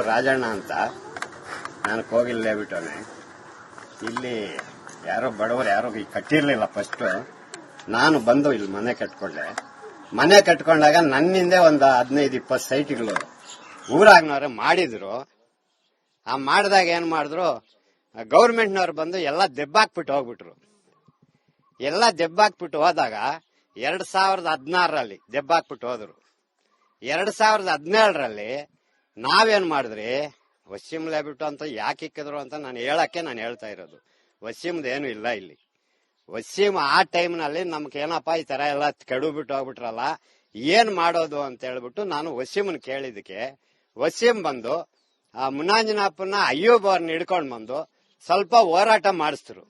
ರಾಜಣ್ಣ ಅಂತ ನಾನು ಕೋಗಿಲ್ ಬಿಟ್ಟವನೆ. ಇಲ್ಲಿ ಯಾರೋ ಬಡವರು ಯಾರೋ ಕಟ್ಟಿರ್ಲಿಲ್ಲ ಫಸ್ಟ್. ನಾನು ಬಂದು ಇಲ್ಲಿ ಮನೆ ಕಟ್ಕೊಂಡೆ. ಮನೆ ಕಟ್ಕೊಂಡಾಗ ನನ್ನಿಂದ ಒಂದು 15-20 ಸೈಟ್ಗಳು ಊರಾಗ್ನವ್ರೆ ಮಾಡಿದ್ರು. ಆ ಮಾಡಿದಾಗ ಏನ್ ಮಾಡಿದ್ರು, ಗೌರ್ಮೆಂಟ್ನವ್ರು ಬಂದು ಎಲ್ಲ ದೆಬ್ಬಾಕ್ಬಿಟ್ಟು ಹೋಗ್ಬಿಟ್ರು. ಎಲ್ಲ ದೆಬ್ಬಾಕ್ಬಿಟ್ಟು ಹೋದಾಗ 2016ರಲ್ಲಿ ದೆಬ್ಬಾಕ್ಬಿಟ್ಟು ಹೋದ್ರು. 2017ರಲ್ಲಿ ನಾವೇನ್ ಮಾಡಿದ್ರಿ, ವಸೀಮ್ಲೆ ಬಿಟ್ಟು ಅಂತ ಯಾಕೆ ಇಕ್ಕಿದ್ರು ಅಂತ ನಾನು ಹೇಳ್ತಾ ಇರೋದು. ವಸೀಮ್ದೇನು ಇಲ್ಲ ಇಲ್ಲಿ. ವಸೀಮ್ ಆ ಟೈಮ್ನಲ್ಲಿ ನಮ್ಗೆ ಏನಪ್ಪಾ ಈ ತರ ಎಲ್ಲ ಕೆಡು ಬಿಟ್ಟು ಹೋಗ್ಬಿಟ್ರಲ್ಲ, ಏನ್ ಮಾಡೋದು ಅಂತ ಹೇಳ್ಬಿಟ್ಟು ನಾನು ವಸೀಮನ್ ಕೇಳಿದಕ್ಕೆ ವಸೀಮ್ ಬಂದು ಆ ಮುನಾಂಜನಪ್ಪನ ಅಯ್ಯೂಬ್ ಅವ್ರನ್ನ ಹಿಡ್ಕೊಂಡ್ ಬಂದು ಸ್ವಲ್ಪ ಹೋರಾಟ ಮಾಡಿಸಿದ್ರು.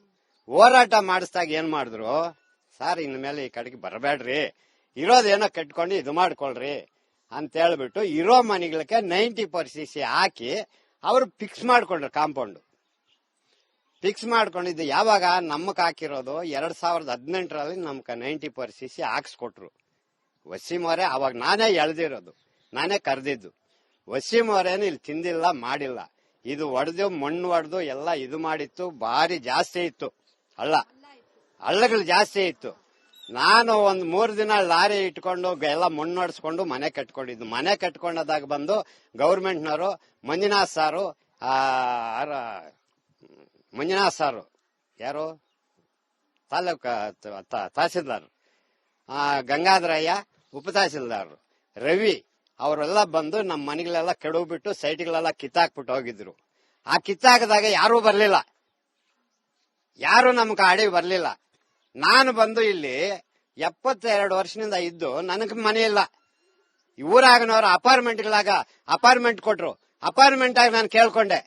ಹೋರಾಟ ಮಾಡಿಸಿದಾಗ ಏನ್ ಮಾಡಿದ್ರು, ಸರ್ ಇನ್ ಮೇಲೆ ಈ ಕಡೆಗೆ ಬರಬೇಡ್ರಿ, ಇರೋದೇನೋ ಕಟ್ಕೊಂಡು ಇದು ಮಾಡ್ಕೊಳ್ರಿ ಅಂತ ಹೇಳ್ಬಿಟ್ಟು ಇರೋ ಮನೆಗಳಿಗೆ 90% ಹಾಕಿ ಅವರು ಫಿಕ್ಸ್ ಮಾಡ್ಕೊಂಡ್ರು. ಕಾಂಪೌಂಡ್ ಫಿಕ್ಸ್ ಮಾಡ್ಕೊಂಡಿದ್ದು ಯಾವಾಗ ನಮಕ್ ಹಾಕಿರೋದು 2018ರಲ್ಲಿ ನಮ್ಕ 90% ಹಾಕ್ಸ್ಕೊಟ್ರು ವಸೀಮ್ ಅವರೇ. ಅವಾಗ ನಾನೇ ಎಳ್ದಿರೋದು, ನಾನೇ ಕರೆದಿದ್ದು. ವಸೀಮ್ ಅವರೇನು ಇಲ್ಲಿ ತಿಂದಿಲ್ಲ ಮಾಡಿಲ್ಲ. ಇದು ಒಡೆದು ಮಣ್ಣು ಹೊಡೆದು ಎಲ್ಲ ಇದು ಮಾಡಿತ್ತು. ಭಾರಿ ಜಾಸ್ತಿ ಇತ್ತು, ಹಳ್ಳಗಳು ಜಾಸ್ತಿ ಇತ್ತು. ನಾನು ಒಂದ್ 3 ದಿನ ಲಾರಿ ಇಟ್ಕೊಂಡು ಎಲ್ಲ ಮಣ್ಣು ಹೊಡ್ಸ್ಕೊಂಡು ಮನೆ ಕಟ್ಕೊಂಡಿದ್ದು. ಮನೆ ಕಟ್ಕೊಂಡದಾಗ ಬಂದು ಗೌರ್ಮೆಂಟ್ನವರು ಮಂಜುನಾಥ್ ಸಾರು ಯಾರು ತಾಲೂಕ ತಹಸೀಲ್ದಾರ್, ಗಂಗಾಧರಯ್ಯ ಉಪ ತಹಸೀಲ್ದಾರ್, ರವಿ ಅವರೆಲ್ಲ ಬಂದು ನಮ್ಮ ಮನೆಗಳೆಲ್ಲ ಕೆಡವ್ಬಿಟ್ಟು ಸೈಟ್ಗಳೆಲ್ಲ ಕಿತ್ತಾಕ್ಬಿಟ್ಟು ಹೋಗಿದ್ರು. ಆ ಕಿತ್ತಾಕದಾಗ ಯಾರೂ ಬರ್ಲಿಲ್ಲ, ಯಾರು ನಮ್ಗೆ ಅಡಿ ಬರ್ಲಿಲ್ಲ. ನಾನು ಬಂದು ಇಲ್ಲಿ 72 ವರ್ಷದಿಂದ ಇದ್ದು ನನಗ್ ಮನೆ ಇಲ್ಲ. ಊರಾಗನವ್ರು ಅಪಾರ್ಟ್ಮೆಂಟ್ ಕೊಟ್ರು. ಅಪಾರ್ಟ್ಮೆಂಟ್ ಆಗಿ ನಾನು ಕೇಳ್ಕೊಂಡೆ.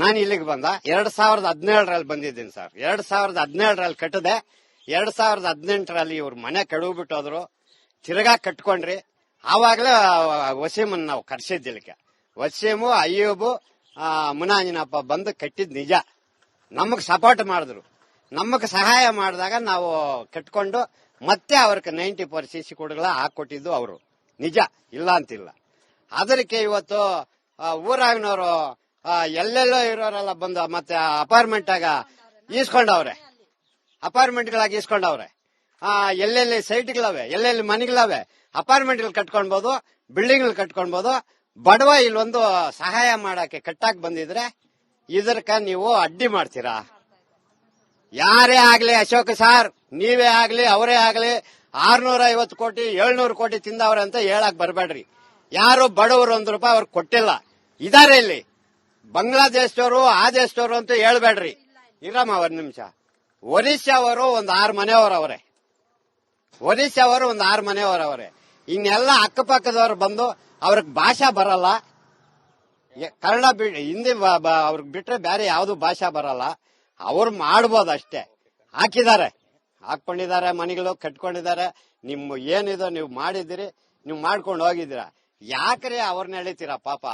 ನಾನು ಇಲ್ಲಿಗೆ ಬಂದ 2017ರಲ್ಲಿ ಬಂದಿದ್ದೀನಿ ಸರ್. 2017ರಲ್ಲಿ ಕಟ್ಟದೆ. 2018ರಲ್ಲಿ ಇವ್ರ ಮನೆ ಕೆಡವ್ಬಿಟ್ಟು ಹೋದ್ರು. ತಿರ್ಗಾ ಕಟ್ಕೊಂಡ್ರಿ. ಆವಾಗಲೇ ವಸೀಮನ್ ನಾವು ಕರ್ಸಿದ್ದಿಲ್ಲಕ್ಕೆ. ವಸೀಮು ಅಯ್ಯೂಬು ಮುನಾಂಜನಪ್ಪ ಬಂದು ಕಟ್ಟಿದ್ ನಿಜ. ನಮಗ್ ಸಪೋರ್ಟ್ ಮಾಡಿದ್ರು. ನಮಗ್ ಸಹಾಯ ಮಾಡಿದಾಗ ನಾವು ಕಟ್ಕೊಂಡು ಮತ್ತೆ ಅವ್ರಿಗೆ 90% ಕೊಡುಗಳ ಹಾಕೊಟ್ಟಿದ್ದು ಅವರು ನಿಜ, ಇಲ್ಲ ಅಂತಿಲ್ಲ. ಅದಕ್ಕೆ ಇವತ್ತು ಊರಾಗಿನವರು ಎಲ್ಲೆಲ್ಲೋ ಇರೋರೆಲ್ಲ ಬಂದು ಮತ್ತೆ ಅಪಾರ್ಟ್ಮೆಂಟ್ ಆಗ ಈಸ್ಕೊಂಡವ್ರೆ. ಎಲ್ಲೆಲ್ಲಿ ಸೈಟ್ಗಳವೆ, ಎಲ್ಲೆಲ್ಲಿ ಮನೆಗಳವೆ, ಅಪಾರ್ಟ್ಮೆಂಟ್ಗಳು ಕಟ್ಕೊಳ್ಬಹುದು, ಬಿಲ್ಡಿಂಗ್ ಕಟ್ಕೊಳ್ಬಹುದು. ಬಡವ ಇಲ್ಲೊಂದು ಸಹಾಯ ಮಾಡಕ್ಕೆ ಕಟ್ಟಾಕ್ ಬಂದಿದ್ರೆ ಇದಕ್ಕ ನೀವು ಅಡ್ಡಿ ಮಾಡ್ತೀರಾ? ಯಾರೇ ಆಗ್ಲಿ, ಅಶೋಕ್ ಸಾರ್ ನೀವೇ ಆಗ್ಲಿ ಅವರೇ ಆಗ್ಲಿ 650 ಕೋಟಿ 700 ಕೋಟಿ ತಿಂದವ್ರೆ ಅಂತ ಹೇಳಕ್ ಬರ್ಬೇಡ್ರಿ. ಯಾರು ಬಡವರು 1 ರೂಪಾಯಿ ಅವ್ರಿಗೆ ಕೊಟ್ಟಿಲ್ಲ. ಇದಾರೆ ಇಲ್ಲಿ ಬಾಂಗ್ಲಾದೇಶದವರು, ಆ ದೇಶದವರು ಅಂತ ಹೇಳ್ಬೇಡ್ರಿ. ಇರಮ್ಮ 1 ನಿಮಿಷ. ಒರಿಸ್ಸಾ ಅವರು ಒಂದು 6 ಮನೆಯವರವ್ರೆ. ಇನ್ನೆಲ್ಲ ಅಕ್ಕಪಕ್ಕದವ್ರು ಬಂದು ಅವ್ರಿಗೆ ಭಾಷಾ ಬರಲ್ಲ, ಕನ್ನಡ ಹಿಂದಿ ಅವ್ರಿಗೆ ಬಿಟ್ರೆ ಬೇರೆ ಯಾವ್ದು ಭಾಷಾ ಬರಲ್ಲ. ಅವ್ರು ಮಾಡ್ಬೋದು ಅಷ್ಟೇ. ಹಾಕೊಂಡಿದ್ದಾರೆ, ಮನೆಗಳು ಕಟ್ಕೊಂಡಿದ್ದಾರೆ. ನಿಮ್ಮ ಏನಿದೆ ನೀವು ಮಾಡಿದಿರಿ, ನೀವು ಮಾಡ್ಕೊಂಡು ಹೋಗಿದ್ದೀರ. ಯಾಕ್ರಿ ಅವ್ರನ್ನ ಎಳಿತೀರಾ? ಪಾಪ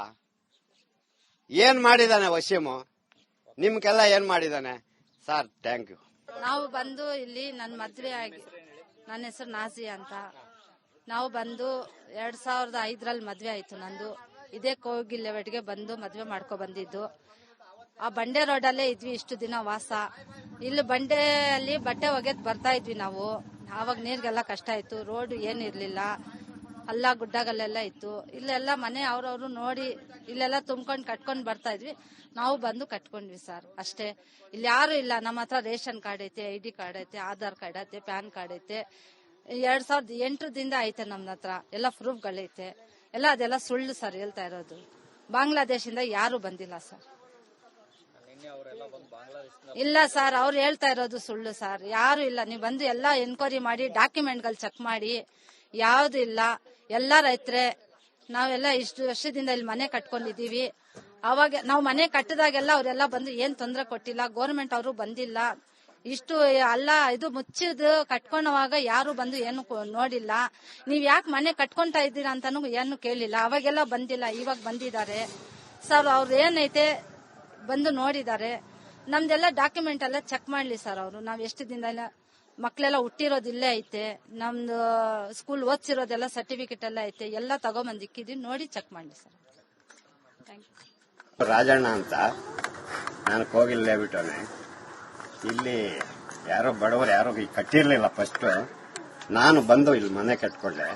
ಏನ್ ಮಾಡಿದಾನೆ ವಸೀಮು? ನಿಮ್ಗೆಲ್ಲ ಏನ್ ಮಾಡಿದಾನೆ ಸರ್? Thank you. ನಾವು ಬಂದು ಇಲ್ಲಿ ನನ್ನ ಮದ್ವೆ ಆಗಿ, ನನ್ನ ಹೆಸರು ನಾಜಿಯಾ ಅಂತ. ನಾವು ಬಂದು 2005ರಲ್ಲಿ ಮದ್ವೆ ಆಯ್ತು ನಂದು. ಇದೇ ಕೋಗಿಲೆವಟ್ಗೆ ಬಂದು ಮದ್ವೆ ಮಾಡ್ಕೊ ಬಂದಿದ್ದು. ಆ ಬಂಡೆ ರೋಡಲ್ಲೇ ಇದ್ವಿ ಇಷ್ಟು ದಿನ ವಾಸ. ಇಲ್ಲಿ ಬಂಡೆಯಲ್ಲಿ ಬಟ್ಟೆ ಒಗೆದ್ ಬರ್ತಾ ಇದ್ವಿ ನಾವು. ಆವಾಗ ನೀರ್ಗೆಲ್ಲ ಕಷ್ಟ ಇತ್ತು, ರೋಡ್ ಏನಿರ್ಲಿಲ್ಲ, ಹಳ್ಳ ಗುಡ್ಡಗಳೆಲ್ಲ ಇತ್ತು. ಇಲ್ಲೆಲ್ಲ ಮನೆ ಅವ್ರವ್ರು ನೋಡಿ ಇಲ್ಲೆಲ್ಲ ತುಂಬ್ಕೊಂಡ್ ಕಟ್ಕೊಂಡ್ ಬರ್ತಾ ಇದ್ವಿ. ನಾವು ಬಂದು ಕಟ್ಕೊಂಡ್ವಿ ಸರ್, ಅಷ್ಟೇ. ಇಲ್ಲಿ ಯಾರು ಇಲ್ಲ. ನಮ್ಮ ಹತ್ರ ರೇಷನ್ ಕಾರ್ಡ್ ಐತೆ, ID ಕಾರ್ಡ್ ಐತೆ, ಆಧಾರ್ ಕಾರ್ಡ್ ಐತೆ, ಪ್ಯಾನ್ ಕಾರ್ಡ್ ಐತೆ. 2008ದಿಂದ ಐತೆ ನಮ್ಮ ಹತ್ರ ಎಲ್ಲ ಪ್ರೂಫ್ಗಳೈತೆ. ಅದೆಲ್ಲ ಸುಳ್ಳು ಸರ್ ಹೇಳ್ತಾ ಇರೋದು. ಬಾಂಗ್ಲಾದೇಶದಿಂದ ಯಾರು ಬಂದಿಲ್ಲ ಸರ್. ಇಲ್ಲ ಸರ್, ಅವ್ರು ಹೇಳ್ತಾ ಇರೋದು ಸುಳ್ಳು ಸರ್. ಯಾರು ಇಲ್ಲ. ನೀವು ಬಂದು ಎಲ್ಲ ಎನ್ಕ್ವೈರಿ ಮಾಡಿ ಡಾಕ್ಯುಮೆಂಟ್ಗಳು ಚೆಕ್ ಮಾಡಿ. ಯಾವ್ದು ಇಲ್ಲ, ಎಲ್ಲ ರೈತರೇ. ನಾವೆಲ್ಲ ಇಷ್ಟು ವರ್ಷದಿಂದ ಇಲ್ಲಿ ಮನೆ ಕಟ್ಕೊಂಡಿದೀವಿ. ಅವಾಗ ನಾವು ಮನೆ ಕಟ್ಟಿದಾಗೆಲ್ಲ ಅವರೆಲ್ಲ ಬಂದು ಏನ್ ತೊಂದರೆ ಕೊಟ್ಟಿಲ್ಲ. ಗೌರ್ಮೆಂಟ್ ಅವರು ಬಂದಿಲ್ಲ. ಇಷ್ಟು ಅಲ್ಲ ಇದು ಮುಚ್ಚಿದ್ ಕಟ್ಕೊಂಡವಾಗ ಯಾರು ಬಂದು ಏನು ನೋಡಿಲ್ಲ. ನೀವ್ ಯಾಕೆ ಮನೆ ಕಟ್ಕೊಂತಾ ಇದ್ದೀರಾ ಅಂತಾನು ಏನು ಕೇಳಿಲ್ಲ. ಅವಾಗೆಲ್ಲ ಬಂದಿಲ್ಲ, ಇವಾಗ ಬಂದಿದ್ದಾರೆ ಸರ್. ಅವ್ರು ಏನೈತೆ ಬಂದು ನೋಡಿದ್ದಾರೆ. ನಮ್ದೆಲ್ಲ ಡಾಕ್ಯುಮೆಂಟ್ ಎಲ್ಲ ಚೆಕ್ ಮಾಡ್ಲಿ ಸರ್ ಅವರು. ನಾವ್ ಎಷ್ಟು ದಿನದಿಂದ ಮಕ್ಳೆಲ್ಲ ಹುಟ್ಟಿರೋದು ಇಲ್ಲೇ ಐತೆ, ನಮ್ದು ಸ್ಕೂಲ್ ಓದಿಸಿರೋದೆಲ್ಲ ಸರ್ಟಿಫಿಕೇಟ್ ಎಲ್ಲ ಐತೆ, ಎಲ್ಲ ತಗೊಂಬಂದಿಕ್ಕಿದೀವಿ, ನೋಡಿ ಚೆಕ್ ಮಾಡಿ ಸರ್. ರಾಜಣ್ಣ ಅಂತ, ನಾನು ಕೋಗಿಲ್ ಲೇಬಿಟ್ಟವನೆ. ಇಲ್ಲಿ ಯಾರೋ ಬಡವರು ಯಾರೋ ಕಟ್ಟಿರ್ಲಿಲ್ಲ ಫಸ್ಟ್. ನಾನು ಬಂದು ಇಲ್ಲಿ ಮನೆ ಕಟ್ಕೊಂಡೆ.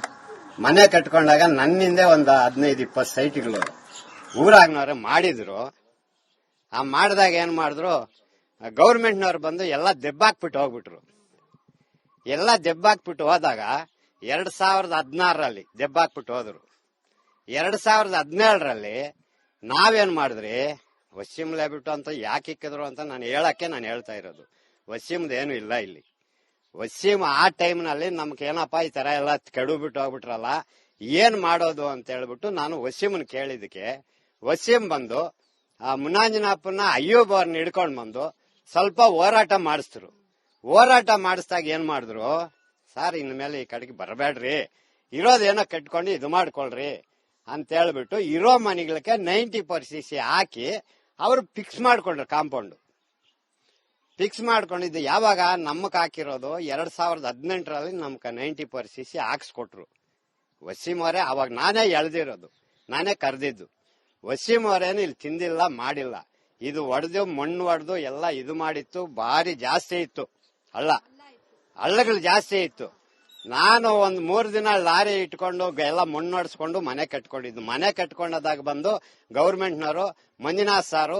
ಮನೆ ಕಟ್ಕೊಂಡಾಗ ನನ್ನಿಂದೆ ಒಂದು 15-20 ಸೈಟ್ಗಳು ಊರಾಗ್ನವ್ರೆ ಮಾಡಿದ್ರು. ಆ ಮಾಡಿದಾಗ ಏನ್ ಮಾಡಿದ್ರು, ಗೌರ್ಮೆಂಟ್ನವ್ರು ಬಂದು ಎಲ್ಲ ದೆಬ್ಬಾಕ್ಬಿಟ್ಟು ಹೋಗ್ಬಿಟ್ರು. ಎಲ್ಲ ದೆಬ್ಬಾಕ್ಬಿಟ್ಟು ಹೋದಾಗ 2016ರಲ್ಲಿ ದೆಬ್ಬಾಕ್ಬಿಟ್ಟು ಹೋದ್ರು. 2017ರಲ್ಲಿ ನಾವೇನ್ ಮಾಡಿದ್ರಿ, ವಸೀಂ ಲೇಬಿಟ್ಟು ಅಂತ ಯಾಕೆ ಇಕ್ಕಿದ್ರು ಅಂತ ನಾನು ಹೇಳ್ತಾ ಇರೋದು. ವಸೀಮ್ದು ಏನು ಇಲ್ಲ ಇಲ್ಲಿ. ವಸೀಂ ಆ ಟೈಮ್ನಲ್ಲಿ ನಮ್ಗೆ ಏನಪ್ಪಾ ಈ ತರ ಎಲ್ಲ ಕೆಡುಬಿಟ್ಟು ಹೋಗ್ಬಿಟ್ರಲ್ಲ, ಏನ್ ಮಾಡೋದು ಅಂತ ಹೇಳ್ಬಿಟ್ಟು ನಾನು ವಸೀಮನ್ ಕೇಳಿದಕ್ಕೆ ವಸೀಂ ಬಂದು ಆ ಮುನಾಂಜನಪ್ಪನ ಅಯ್ಯೂಬ್ ಅವ್ರನ್ನ ಹಿಡ್ಕೊಂಡ್ ಬಂದು ಸ್ವಲ್ಪ ಹೋರಾಟ ಮಾಡಿಸಿದ್ರು. ಹೋರಾಟ ಮಾಡಿಸಿದಾಗ ಏನ್ ಮಾಡಿದ್ರು, ಸರ್ ಇನ್ ಮೇಲೆ ಈ ಕಡೆಗೆ ಬರಬೇಡ್ರಿ, ಇರೋದೇನೋ ಕಟ್ಕೊಂಡು ಇದು ಮಾಡ್ಕೊಳ್ರಿ ಅಂತ ಹೇಳ್ಬಿಟ್ಟು ಇರೋ ಮನೆಗಳಿಗೆ 90% ಹಾಕಿ ಅವರು ಫಿಕ್ಸ್ ಮಾಡ್ಕೊಂಡ್ರು. ಕಾಂಪೌಂಡ್ ಫಿಕ್ಸ್ ಮಾಡ್ಕೊಂಡಿದ್ದು ಯಾವಾಗ ನಮಕ್ ಹಾಕಿರೋದು 2018ರಲ್ಲಿ ನಮ್ಗೆ 90% ಹಾಕ್ಸ್ಕೊಟ್ರು ವಸೀಂ ಅವರೇ. ಅವಾಗ ನಾನೇ ಎಳ್ದಿರೋದು, ನಾನೇ ಕರೆದಿದ್ದು. ವಸೀಂ ಅವರೇನು ಇಲ್ಲಿ ತಿಂದಿಲ್ಲ ಮಾಡಿಲ್ಲ. ಇದು ಒಡೆದು ಮಣ್ಣು ಹೊಡೆದು ಎಲ್ಲ ಇದು ಮಾಡಿತ್ತು. ಭಾರಿ ಜಾಸ್ತಿ ಇತ್ತು, ಹಳ್ಳಗಳು ಜಾಸ್ತಿ ಇತ್ತು. ನಾನು ಒಂದ್ 3 ದಿನ ಲಾರಿ ಇಟ್ಕೊಂಡು ಎಲ್ಲ ಮಣ್ಣು ಹೊಡ್ಸ್ಕೊಂಡು ಮನೆ ಕಟ್ಕೊಂಡಿದ್ದು. ಮನೆ ಕಟ್ಕೊಂಡದಾಗ ಬಂದು ಗೌರ್ಮೆಂಟ್ನವರು ಮಂಜುನಾಥ್ ಸಾರು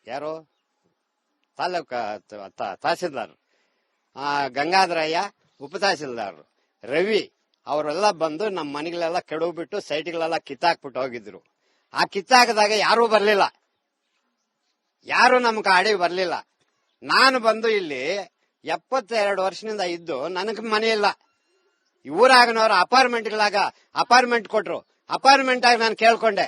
ಯಾರು ತಾಲೂಕ ತಹಸೀಲ್ದಾರ್, ಗಂಗಾಧರಯ್ಯ ಉಪ ತಹಸೀಲ್ದಾರ್, ರವಿ ಅವರೆಲ್ಲ ಬಂದು ನಮ್ಮ ಮನೆಗಳೆಲ್ಲ ಕೆಡವ್ಬಿಟ್ಟು ಸೈಟ್ಗಳೆಲ್ಲ ಕಿತ್ತಾಕ್ಬಿಟ್ಟು ಹೋಗಿದ್ರು. ಆ ಕಿತ್ತಾಕದಾಗ ಯಾರೂ ಬರ್ಲಿಲ್ಲ, ಯಾರು ನಮ್ಗೆ ಅಡಿ ಬರ್ಲಿಲ್ಲ. ನಾನು ಬಂದು ಇಲ್ಲಿ 72 ವರ್ಷದಿಂದ ಇದ್ದು ನನಗೆ ಮನೆ ಇಲ್ಲ. ಊರಾಗನವ್ರ ಅಪಾರ್ಟ್ಮೆಂಟ್ ಕೊಟ್ರು. ಅಪಾರ್ಟ್ಮೆಂಟ್ ಆಗಿ ನಾನು ಕೇಳ್ಕೊಂಡೆ.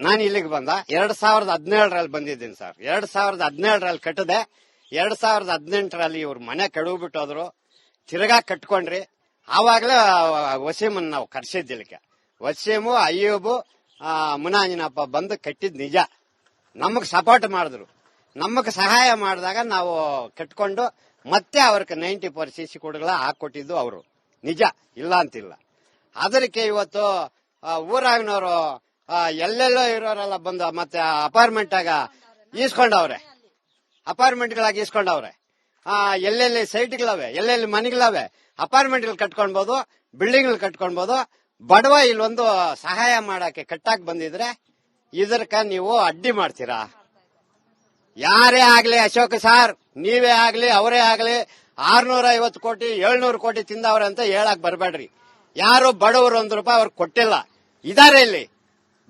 ನಾನು ಇಲ್ಲಿಗೆ ಬಂದ 2017ರಲ್ಲಿ ಬಂದಿದ್ದೀನಿ ಸರ್. 2017ರಲ್ಲಿ ಕಟ್ಟದೆ. 2018ರಲ್ಲಿ ಇವ್ರ ಮನೆ ಕೆಡವ್ಬಿಟ್ಟು ಹೋದ್ರು. ತಿರ್ಗಾ ಕಟ್ಕೊಂಡ್ರಿ. ಆವಾಗಲೇ ವಸೀಮನ್ ನಾವು ಕರ್ಸಿದ್ದಿಲ್ಲಕ್ಕೆ. ವಸೀಮು ಅಯ್ಯೂಬು ಮುನಾಂಜನಪ್ಪ ಬಂದು ಕಟ್ಟಿದ್ ನಿಜ. ನಮಗ್ ಸಪೋರ್ಟ್ ಮಾಡಿದ್ರು. ನಮಗ್ ಸಹಾಯ ಮಾಡಿದಾಗ ನಾವು ಕಟ್ಕೊಂಡು ಮತ್ತೆ ಅವ್ರಿಗೆ 90% ಕೊಡುಗಳ ಹಾಕೊಟ್ಟಿದ್ದು ಅವರು ನಿಜ, ಇಲ್ಲ ಅಂತಿಲ್ಲ. ಅದಕ್ಕೆ ಇವತ್ತು ಊರಾಗಿನವರು ಎಲ್ಲೆಲ್ಲೋ ಇರೋರೆಲ್ಲ ಬಂದು ಮತ್ತೆ ಅಪಾರ್ಟ್ಮೆಂಟ್ ಆಗ ಈಸ್ಕೊಂಡವ್ರೆ, ಅಪಾರ್ಟ್ಮೆಂಟ್ಗಳಾಗಿ ಈಸ್ಕೊಂಡವ್ರೆ. ಎಲ್ಲೆಲ್ಲಿ ಸೈಟ್ಗಳವೆ, ಎಲ್ಲೆಲ್ಲಿ ಮನೆಗಳವೆ, ಅಪಾರ್ಟ್ಮೆಂಟ್ಗಳು ಕಟ್ಕೊಳ್ಬಹುದು, ಬಿಲ್ಡಿಂಗ್ ಕಟ್ಕೊಳ್ಬಹುದು. ಬಡವ ಇಲ್ಲೊಂದು ಸಹಾಯ ಮಾಡಕ್ಕೆ ಕಟ್ಟಾಕ್ ಬಂದಿದ್ರೆ ಇದಕ್ಕ ನೀವು ಅಡ್ಡಿ ಮಾಡ್ತೀರಾ? ಯಾರೇ ಆಗ್ಲಿ, ಅಶೋಕ್ ಸಾರ್ ನೀವೇ ಆಗ್ಲಿ ಅವರೇ ಆಗ್ಲಿ 650 ಕೋಟಿ 700 ಕೋಟಿ ತಿಂದವ್ರೆ ಅಂತ ಹೇಳಕ್ ಬರ್ಬೇಡ್ರಿ. ಯಾರು ಬಡವರು ₹1 ಅವ್ರಿಗೆ ಕೊಟ್ಟಿಲ್ಲ. ಇದಾರೆ ಇಲ್ಲಿ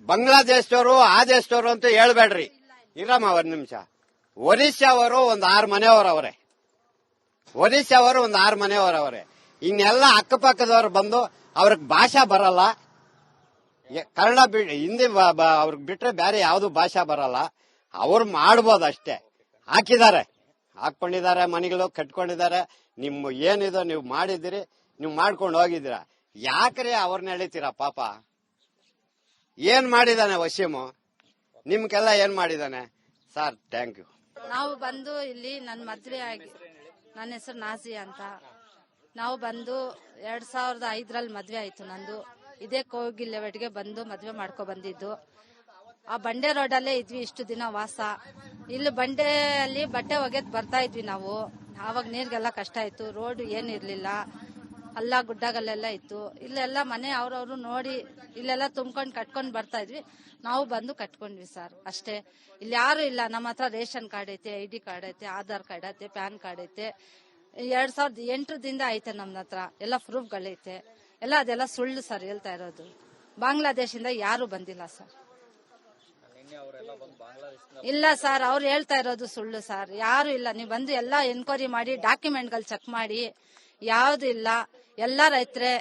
ಬಾಂಗ್ಲಾದೇಶದವರು, ಆ ದೇಶದವರು ಅಂತ ಹೇಳ್ಬೇಡ್ರಿ. ಇರಮ್ಮ 1 ನಿಮಿಷ. ಒರಿಸ್ಸಾವರು ಒಂದು 6 ಮನೆಯವರವ್ರೆ. ಒರಿಸ್ಸಾವರು ಒಂದು 6 ಮನೆಯವರವ್ರೆ. ಇನ್ನೆಲ್ಲ ಅಕ್ಕಪಕ್ಕದವ್ರು ಬಂದು ಅವ್ರಿಗೆ ಭಾಷಾ ಬರಲ್ಲ, ಕನ್ನಡ ಹಿಂದಿ ಅವ್ರಿಗೆ ಬಿಟ್ರೆ ಬೇರೆ ಯಾವ್ದು ಭಾಷಾ ಬರಲ್ಲ. ಅವ್ರು ಮಾಡ್ಬೋದು ಅಷ್ಟೇ. ಹಾಕೊಂಡಿದ್ದಾರೆ, ಮನೆಗಳು ಕಟ್ಕೊಂಡಿದ್ದಾರೆ. ನಿಮ್ಮ ಏನಿದೋ ನೀವು ಮಾಡಿದಿರಿ, ನೀವು ಮಾಡ್ಕೊಂಡು ಹೋಗಿದ್ದೀರಾ. ಯಾಕ್ರೆ ಅವ್ರನ್ನ ಎಳಿತೀರಾ? ಪಾಪ ಏನ್ ಮಾಡಿದಾನೆ ವಸೀಮು? ನಿಮ್ಗೆಲ್ಲ ಏನ್ ಮಾಡಿದಾನೆ ಸರ್? Thank you. ನಾವು ಬಂದು ಇಲ್ಲಿ ನನ್ನ ಮದ್ವೆ ಆಗಿ, ನನ್ನ ಹೆಸರು ನಾಜಿ ಅಂತ. ನಾವು ಬಂದು 2005ರಲ್ಲಿ ಮದ್ವೆ ಆಯ್ತು ನಂದು. ಇದೇ ಕೋಗಿಲೆವಟಿಗೆ ಬಂದು ಮದ್ವೆ ಮಾಡ್ಕೊ ಬಂದಿದ್ದು. ಆ ಬಂಡೆ ರೋಡಲ್ಲೇ ಇದ್ವಿ ಇಷ್ಟು ದಿನ ವಾಸ. ಇಲ್ಲಿ ಬಂಡೆಯಲ್ಲಿ ಬಟ್ಟೆ ಒಗೆದ್ ಬರ್ತಾ ಇದ್ವಿ ನಾವು. ಆವಾಗ ನೀರ್ಗೆಲ್ಲ ಕಷ್ಟ ಇತ್ತು, ರೋಡ್ ಏನಿರ್ಲಿಲ್ಲ, ಅಲ್ಲ ಗುಡ್ಡಗಲ್ಲೆಲ್ಲ ಇತ್ತು. ಇಲ್ಲೆಲ್ಲ ಮನೆ ಅವ್ರವ್ರು ನೋಡಿ ಇಲ್ಲೆಲ್ಲ ತುಂಬ್ಕೊಂಡ್ ಕಟ್ಕೊಂಡ್ ಬರ್ತಾ ಇದ್ವಿ. ನಾವು ಬಂದು ಕಟ್ಕೊಂಡ್ವಿ ಸರ್, ಅಷ್ಟೇ. ಇಲ್ಲಿ ಯಾರು ಇಲ್ಲ. ನಮ್ಮ ಹತ್ರ ರೇಷನ್ ಕಾರ್ಡ್ ಐತೆ, ID ಕಾರ್ಡ್ ಐತೆ, ಆಧಾರ್ ಕಾರ್ಡ್ ಐತೆ, ಪ್ಯಾನ್ ಕಾರ್ಡ್ ಐತೆ. 2008ದಿಂದ ಐತೆ ನಮ್ಮ ಹತ್ರ ಎಲ್ಲ ಪ್ರೂಫ್ಗಳೈತೆ ಎಲ್ಲ. ಅದೆಲ್ಲ ಸುಳ್ಳು ಸರ್ ಹೇಳ್ತಾ ಇರೋದು. ಬಾಂಗ್ಲಾದೇಶದಿಂದ ಯಾರು ಬಂದಿಲ್ಲ ಸರ್. ಇಲ್ಲ ಸರ್, ಅವ್ರು ಹೇಳ್ತಾ ಇರೋದು ಸುಳ್ಳು ಸರ್. ಯಾರು ಇಲ್ಲ. ನೀವು ಬಂದು ಎಲ್ಲ ಎನ್ಕ್ವೈರಿ ಮಾಡಿ, ಡಾಕ್ಯುಮೆಂಟ್ಗಳು ಚೆಕ್ ಮಾಡಿ, ಯಾವ್ದು ಇಲ್ಲ. ಎಲ್ಲ ರೈತರೇ.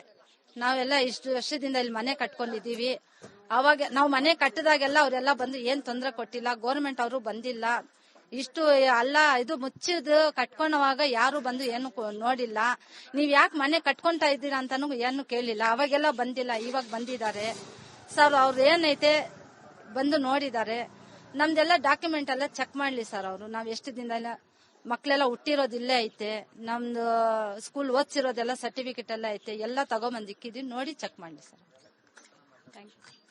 ನಾವೆಲ್ಲ ಇಷ್ಟು ವರ್ಷದಿಂದ ಇಲ್ಲಿ ಮನೆ ಕಟ್ಕೊಂಡಿದೀವಿ. ಅವಾಗ ನಾವು ಮನೆ ಕಟ್ಟಿದಾಗೆಲ್ಲ ಅವರೆಲ್ಲ ಬಂದು ಏನ್ ತೊಂದರೆ ಕೊಟ್ಟಿಲ್ಲ. ಗೌರ್ಮೆಂಟ್ ಅವರು ಬಂದಿಲ್ಲ. ಇಷ್ಟು ಅಲ್ಲ ಇದು ಮುಚ್ಚಿದ್ ಕಟ್ಕೊಂಡವಾಗ ಯಾರು ಬಂದು ಏನು ನೋಡಿಲ್ಲ. ನೀವ್ ಯಾಕೆ ಮನೆ ಕಟ್ಕೊಂತಾ ಇದ್ದೀರಾ ಅಂತಾನು ಏನು ಕೇಳಿಲ್ಲ. ಅವಾಗೆಲ್ಲ ಬಂದಿಲ್ಲ, ಇವಾಗ ಬಂದಿದ್ದಾರೆ ಸರ್. ಅವ್ರು ಏನೈತೆ ಬಂದು ನೋಡಿದ್ದಾರೆ. ನಮ್ದೆಲ್ಲ ಡಾಕ್ಯುಮೆಂಟ್ ಎಲ್ಲ ಚೆಕ್ ಮಾಡ್ಲಿ ಸರ್ ಅವರು. ನಾವ್ ಎಷ್ಟು ದಿನ ಮಕ್ಳೆಲ್ಲ ಹುಟ್ಟಿರೋದು ಇಲ್ಲೇ ಐತೆ, ನಮ್ದು ಸ್ಕೂಲ್ ಓದ್ಸಿರೋದೆಲ್ಲ ಸರ್ಟಿಫಿಕೇಟ್ ಎಲ್ಲ ಐತೆ, ಎಲ್ಲ ತಗೊಂಬಂದಿಕ್ಕಿದೀನಿ, ನೋಡಿ ಚೆಕ್ ಮಾಡಿ ಸರ್. Thank you.